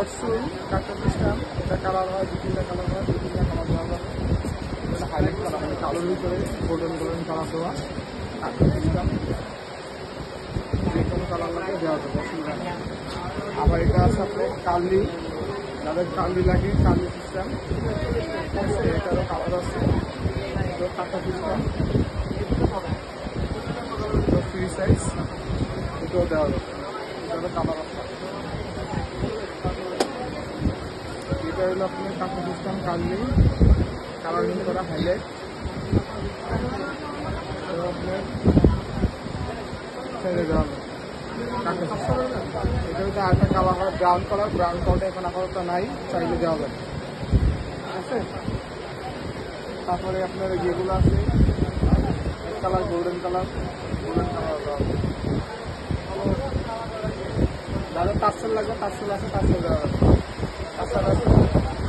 রসুন কাঁচা সিস্টেম, এটা কালার হয়, 2-3টা কালার হয়, 2-3টা কালার দেওয়া যাবে। এটা হাইলাইট কালার, মানে কালোর ভিতরে গোল্ডেন গোল্ডেন কালার দেওয়া কাঁচা সিস্টেম, যে কোনো কালার লাগে দেওয়া যাবে, অসুবিধা নেই। আবার এটা আছে আপনার কার্লি, যাদের কার্লি লাগে কার্লি সিস্টেম, এটারও কালার আছে, এটাও কাঁচা সিস্টেম, এটাও ফ্রি সাইজ, এটাও দেওয়া যাবে, এটারও কালার আছে। এটা হলো আপনার কাঁচা সিস্টেম কার্লি, কালারিং করা হাইলাইট, আপনার ছেড়ে দেওয়া হবে কাঁচা সিস্টেম। এটা হচ্ছে আরেকটা কালার হয় ব্রাউন কালার, ব্রাউন কালারটা এখন আপাতত নাই, চাইলে দেওয়া যাবে, ঠিক আছে। তারপরে আপনার যেগুলো আছে colour golden colour, golden colour দেওয়া হবে। যাদের টার্সেল লাগবে টার্সেল আছে, টার্সেল দেওয়া হবে। তাছাড়া